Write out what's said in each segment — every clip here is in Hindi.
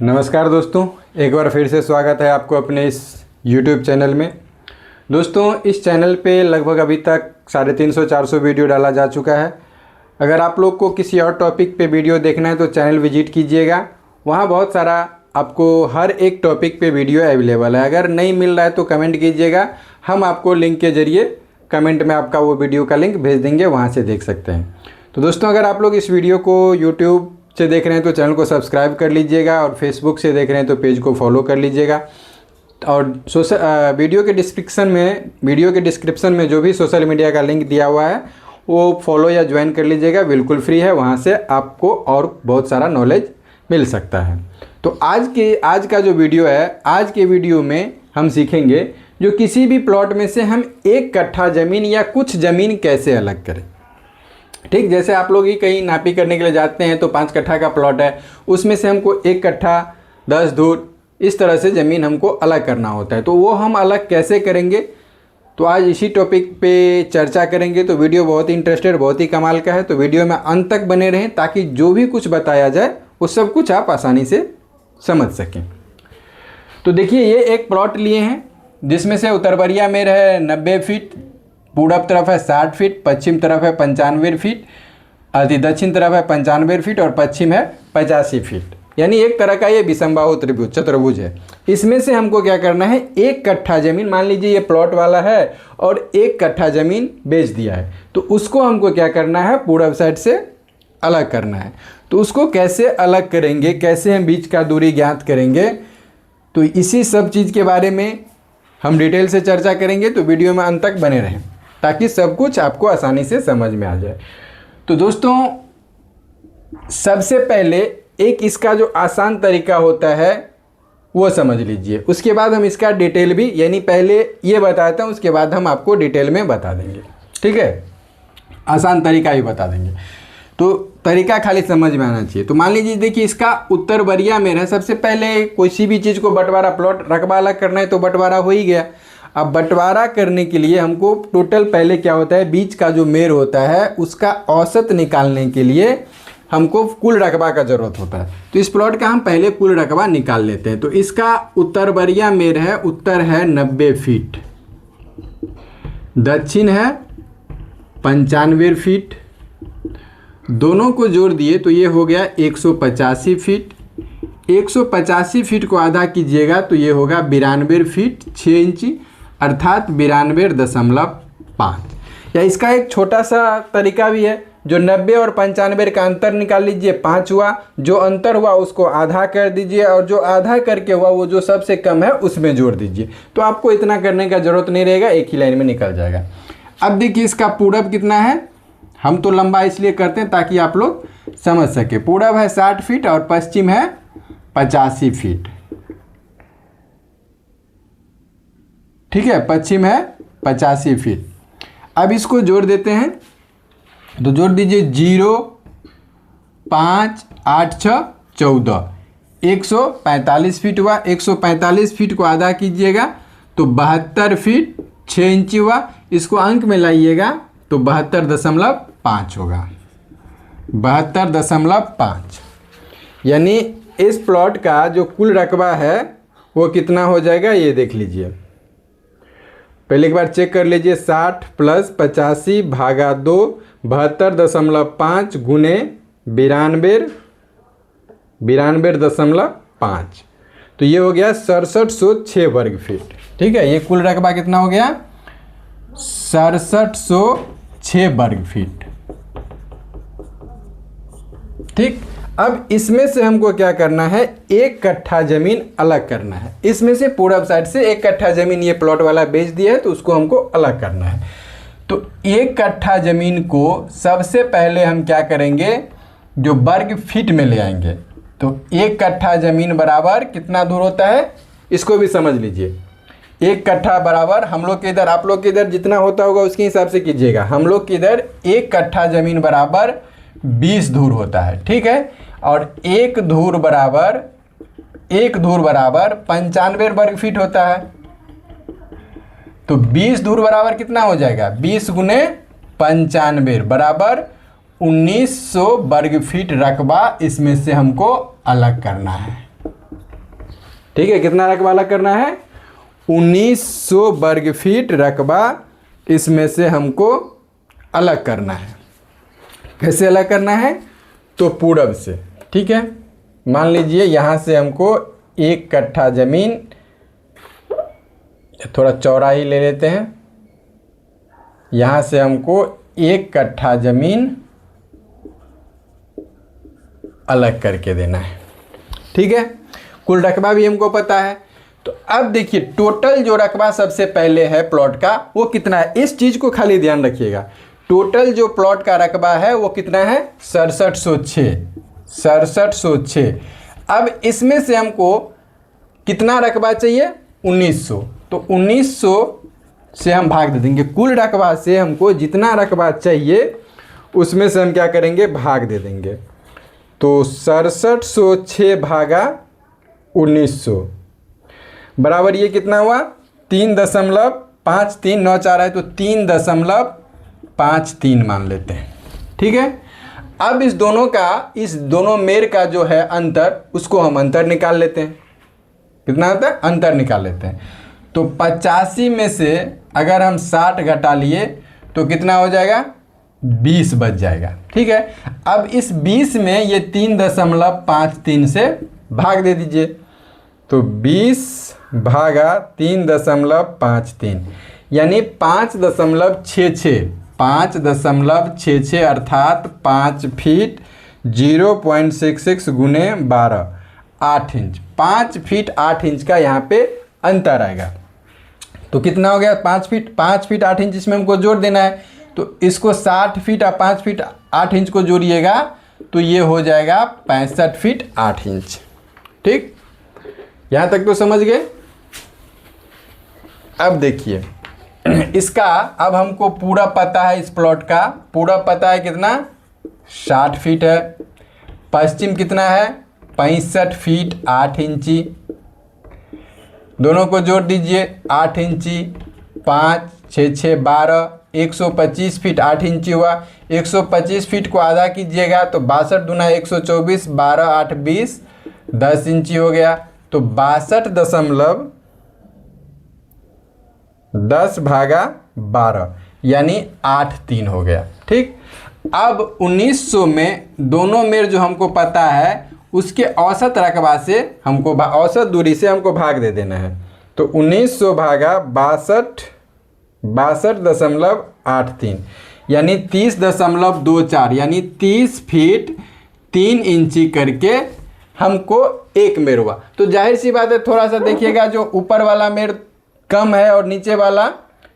नमस्कार दोस्तों, एक बार फिर से स्वागत है आपको अपने इस YouTube चैनल में। दोस्तों, इस चैनल पे लगभग अभी तक 350-400 वीडियो डाला जा चुका है। अगर आप लोग को किसी और टॉपिक पे वीडियो देखना है तो चैनल विजिट कीजिएगा। वहाँ बहुत सारा आपको हर एक टॉपिक पे वीडियो अवेलेबल है। अगर नहीं मिल रहा है तो कमेंट कीजिएगा, हम आपको लिंक के ज़रिए कमेंट में आपका वो वीडियो का लिंक भेज देंगे, वहाँ से देख सकते हैं। तो दोस्तों, अगर आप लोग इस वीडियो को यूट्यूब से देख रहे हैं तो चैनल को सब्सक्राइब कर लीजिएगा, और फेसबुक से देख रहे हैं तो पेज को फॉलो कर लीजिएगा। और वीडियो के डिस्क्रिप्शन में जो भी सोशल मीडिया का लिंक दिया हुआ है वो फॉलो या ज्वाइन कर लीजिएगा, बिल्कुल फ्री है। वहाँ से आपको और बहुत सारा नॉलेज मिल सकता है। तो आज का जो वीडियो है, आज के वीडियो में हम सीखेंगे जो किसी भी प्लॉट में से हम 1 कट्ठा ज़मीन या कुछ ज़मीन कैसे अलग करें। ठीक, जैसे आप लोग ही कहीं नापी करने के लिए जाते हैं तो 5 कट्ठा का प्लॉट है, उसमें से हमको 1 कट्ठा 10 धूर इस तरह से ज़मीन हमको अलग करना होता है। तो वो हम अलग कैसे करेंगे, तो आज इसी टॉपिक पे चर्चा करेंगे। तो वीडियो बहुत ही इंटरेस्टेड, बहुत ही कमाल का है। तो वीडियो में अंत तक बने रहें ताकि जो भी कुछ बताया जाए वो सब कुछ आप आसानी से समझ सकें। तो देखिए, ये एक प्लॉट लिए हैं जिसमें से उत्तर बरिया में है 90 फीट, पूरब तरफ है 60 फीट, पश्चिम तरफ है 95 फीट, दक्षिण तरफ है 95 फीट और पश्चिम है 85 फीट। यानी एक तरह का ये विषमबाहु त्रिभुज चतुर्भुज है। इसमें से हमको क्या करना है, 1 कट्ठा ज़मीन, मान लीजिए ये प्लॉट वाला है और 1 कट्ठा ज़मीन बेच दिया है, तो उसको हमको क्या करना है, पूरब साइड से अलग करना है। तो उसको कैसे अलग करेंगे, कैसे हम बीच का दूरी ज्ञात करेंगे, तो इसी सब चीज़ के बारे में हम डिटेल से चर्चा करेंगे। तो वीडियो में अंत तक बने रहें ताकि सब कुछ आपको आसानी से समझ में आ जाए। तो दोस्तों, सबसे पहले एक इसका जो आसान तरीका होता है वो समझ लीजिए, उसके बाद हम इसका डिटेल भी, यानी पहले ये बताता हूँ उसके बाद हम आपको डिटेल में बता देंगे। ठीक है, आसान तरीका ही बता देंगे, तो तरीका खाली समझ में आना चाहिए। तो मान लीजिए, देखिए इसका उत्तर बरिया में है। सबसे पहले किसी भी चीज़ को बंटवारा, प्लॉट रकबा अलग करना है तो बंटवारा हो ही गया। अब बंटवारा करने के लिए हमको टोटल पहले क्या होता है, बीच का जो मेर होता है उसका औसत निकालने के लिए हमको कुल रकबा का ज़रूरत होता है। तो इस प्लॉट का हम पहले कुल रकबा निकाल लेते हैं। तो इसका उत्तर बरिया मेर है, उत्तर है 90 फीट, दक्षिण है 95 फीट, दोनों को जोड़ दिए तो ये हो गया 185 फीट। 185 फीट को आधा कीजिएगा तो ये होगा 92 फीट 6 इंची, अर्थात 92.5। या इसका एक छोटा सा तरीका भी है, जो 90 और 95 का अंतर निकाल लीजिए, 5 हुआ। जो अंतर हुआ उसको आधा कर दीजिए, और जो आधा करके हुआ वो जो सबसे कम है उसमें जोड़ दीजिए। तो आपको इतना करने का ज़रूरत नहीं रहेगा, एक ही लाइन में निकल जाएगा। अब देखिए इसका पूरब कितना है, हम तो लंबा इसलिए करते हैं ताकि आप लोग समझ सके। पूरब है 60 फीट और पश्चिम है 85 फीट। ठीक है, पश्चिम है 85 फीट। अब इसको जोड़ देते हैं, तो जोड़ दीजिए 0, 5, 8, 6, 14, 145 फीट हुआ। 145 फीट को आधा कीजिएगा तो 72 फीट 6 इंची हुआ। इसको अंक में लाइएगा तो 72.5 होगा, 72.5। यानी इस प्लॉट का जो कुल रकबा है वो कितना हो जाएगा, ये देख लीजिए। पहले एक बार चेक कर लीजिए, 60 + 85 भागा 2, 72.5 गुने 92.5, तो ये हो गया 6706 वर्ग फीट। ठीक है, ये कुल रकबा कितना हो गया, 6706 वर्ग फीट। ठीक, अब इसमें से हमको क्या करना है, 1 कट्ठा ज़मीन अलग करना है। इसमें से पूरब साइड से 1 कट्ठा ज़मीन ये प्लॉट वाला बेच दिया है तो उसको हमको अलग करना है। तो 1 कट्ठा ज़मीन को सबसे पहले हम क्या करेंगे, जो वर्ग फीट में ले आएंगे। तो 1 कट्ठा ज़मीन बराबर कितना दूर होता है, इसको भी समझ लीजिए। 1 कट्ठा बराबर, हम लोग के इधर, आप लोग के इधर जितना होता होगा उसके हिसाब से कीजिएगा। हम लोग के इधर 1 कट्ठा ज़मीन बराबर 20 धूर होता है। ठीक है, और 1 धूर बराबर 95 वर्ग फीट होता है। तो 20 धूर बराबर कितना हो जाएगा, 20 गुने 95 बराबर 1900 वर्ग फीट रकबा इसमें से हमको अलग करना है। ठीक है, कितना रकबा अलग करना है? 1900 वर्ग फीट रकबा इसमें से हमको अलग करना है। कैसे अलग करना है? तो पूरब से। ठीक है, मान लीजिए यहाँ से हमको 1 कट्ठा ज़मीन, थोड़ा चौड़ाई ले लेते हैं, यहाँ से हमको 1 कट्ठा ज़मीन अलग करके देना है। ठीक है, कुल रकबा भी हमको पता है। तो अब देखिए टोटल जो रकबा सबसे पहले है प्लॉट का वो कितना है, इस चीज़ को खाली ध्यान रखिएगा। टोटल जो प्लॉट का रकबा है वो कितना है? 6706। 6706। अब इसमें से हमको कितना रकबा चाहिए? 1900। तो 1900 से हम भाग दे देंगे। कुल रकबा से हमको जितना रकबा चाहिए उसमें से हम क्या करेंगे? भाग दे देंगे। तो 6706 भागा 1900 बराबर ये कितना हुआ? 3.5394 है, तो 3.53 मान लेते हैं। ठीक है, अब इस दोनों मेर का जो है अंतर, उसको हम अंतर निकाल लेते हैं। कितना होता है? अंतर निकाल लेते हैं। तो 85 में से अगर हम 60 घटा लिए तो कितना हो जाएगा? 20 बच जाएगा। ठीक है, अब इस 20 में ये 3.53 से भाग दे दीजिए। तो 20 भागा 3.53 यानी 5.66। 5.66 अर्थात 5 फीट 0.66 गुने 12, 8 इंच। 5 फीट 8 इंच का यहाँ पे अंतर आएगा। तो कितना हो गया? 5 फीट 8 इंच इसमें हमको जोड़ देना है। तो इसको 60 फीट और 5 फीट 8 इंच को जोड़िएगा तो ये हो जाएगा 65 फीट 8 इंच। ठीक, यहाँ तक तो समझ गए। अब देखिए इसका, अब हमको पूरा पता है, इस प्लॉट का पूरा पता है कितना? 60 फीट है। पश्चिम कितना है? 65 फीट 8 इंची। दोनों को जोड़ दीजिए, 8 इंची 5 6 6 12, 125 फीट 8 इंची हुआ। 125 फीट को आधा कीजिएगा तो 62 दूना 124, 12 8 20, 10 इंची हो गया। तो 62.10 भागा 12 यानी 8 हो गया। ठीक, अब 1900 में दोनों मेर जो हमको पता है उसके औसत रकबा से हमको औसत दूरी से हमको भाग दे देना है। तो 1900 भागा 62.83 यानी 30.24 यानी 30 फीट 3 इंची करके हमको एक मेर हुआ। तो जाहिर सी बात है, थोड़ा सा देखिएगा, जो ऊपर वाला मेर कम है और नीचे वाला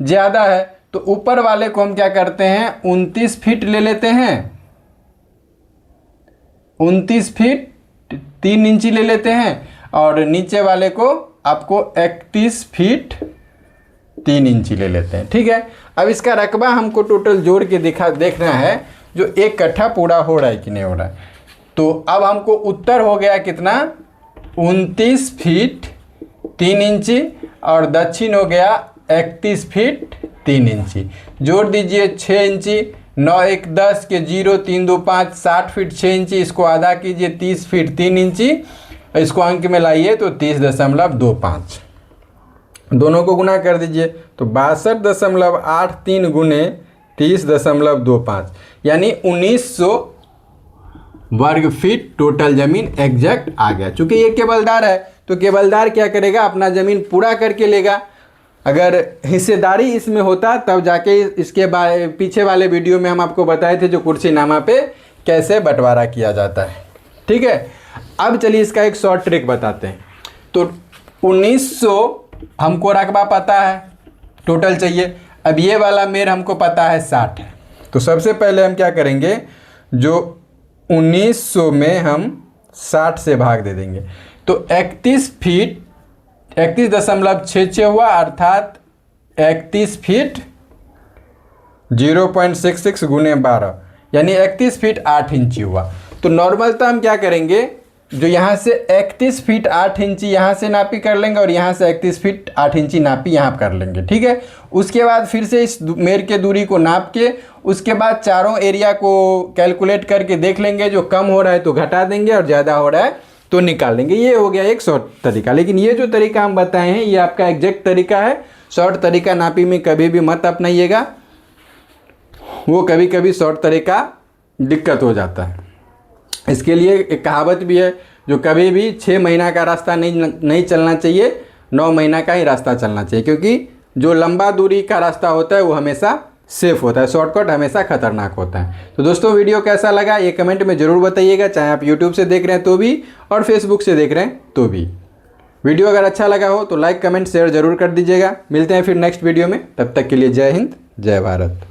ज़्यादा है, तो ऊपर वाले को हम क्या करते हैं? 29 फीट ले लेते हैं। 29 फीट 3 इंची ले लेते हैं और नीचे वाले को आपको 31 फीट 3 इंची ले लेते हैं। ठीक है, अब इसका रकबा हमको टोटल जोड़ के देखना है जो 1 कट्ठा पूरा हो रहा है कि नहीं हो रहा है। तो अब हमको उत्तर हो गया कितना? 29 फीट 3 इंची और दक्षिण हो गया 31 फीट 3 इंची। जोड़ दीजिए 6 इंची, 9 1 10 के 0 3 2 5, 60 फीट 6 इंची। इसको आधा कीजिए 30 फीट 3 इंची, इसको अंक में लाइए तो 30.25। दोनों को गुना कर दीजिए तो 62.83 गुने 30.25 यानी 1900 वर्ग फीट टोटल ज़मीन एग्जैक्ट आ गया। चूँकि ये केबलदार है तो केबलदार क्या करेगा? अपना ज़मीन पूरा करके लेगा। अगर हिस्सेदारी इसमें होता तब जाके इसके पीछे वाले वीडियो में हम आपको बताए थे जो कुर्सीनामा पे कैसे बंटवारा किया जाता है। ठीक है, अब चलिए इसका एक शॉर्ट ट्रिक बताते हैं। तो 1900 हमको रकबा पता है, टोटल चाहिए। अब ये वाला मेर हमको पता है 60 है। तो सबसे पहले हम क्या करेंगे? जो 1900 में हम 60 से भाग दे देंगे तो 31 फीट 31.66 हुआ अर्थात 31 फीट 0.66 गुने 12 यानी 31 फीट 8 इंची हुआ। तो नॉर्मलता हम क्या करेंगे? जो यहाँ से 31 फीट 8 इंची यहाँ से नापी कर लेंगे और यहाँ से 31 फीट 8 इंची नापी यहाँ कर लेंगे। ठीक है, उसके बाद फिर से इस मेर के दूरी को नाप के उसके बाद चारों एरिया को कैलकुलेट करके देख लेंगे। जो कम हो रहा है तो घटा देंगे और ज़्यादा हो रहा है तो निकाल लेंगे। ये हो गया एक शॉर्ट तरीका। लेकिन ये जो तरीका हम बताए हैं ये आपका एग्जैक्ट तरीका है। शॉर्ट तरीका नापी में कभी भी मत अपनाइएगा, वो कभी कभी शॉर्ट तरीका दिक्कत हो जाता है। इसके लिए एक कहावत भी है, जो कभी भी 6 महीना का रास्ता नहीं चलना चाहिए, 9 महीना का ही रास्ता चलना चाहिए। क्योंकि जो लंबा दूरी का रास्ता होता है वो हमेशा सेफ होता है, शॉर्टकट हमेशा खतरनाक होता है। तो दोस्तों वीडियो कैसा लगा ये कमेंट में ज़रूर बताइएगा, चाहे आप यूट्यूब से देख रहे हैं तो भी और फेसबुक से देख रहे हैं तो भी। वीडियो अगर अच्छा लगा हो तो लाइक कमेंट शेयर ज़रूर कर दीजिएगा। मिलते हैं फिर नेक्स्ट वीडियो में, तब तक के लिए जय हिंद जय भारत।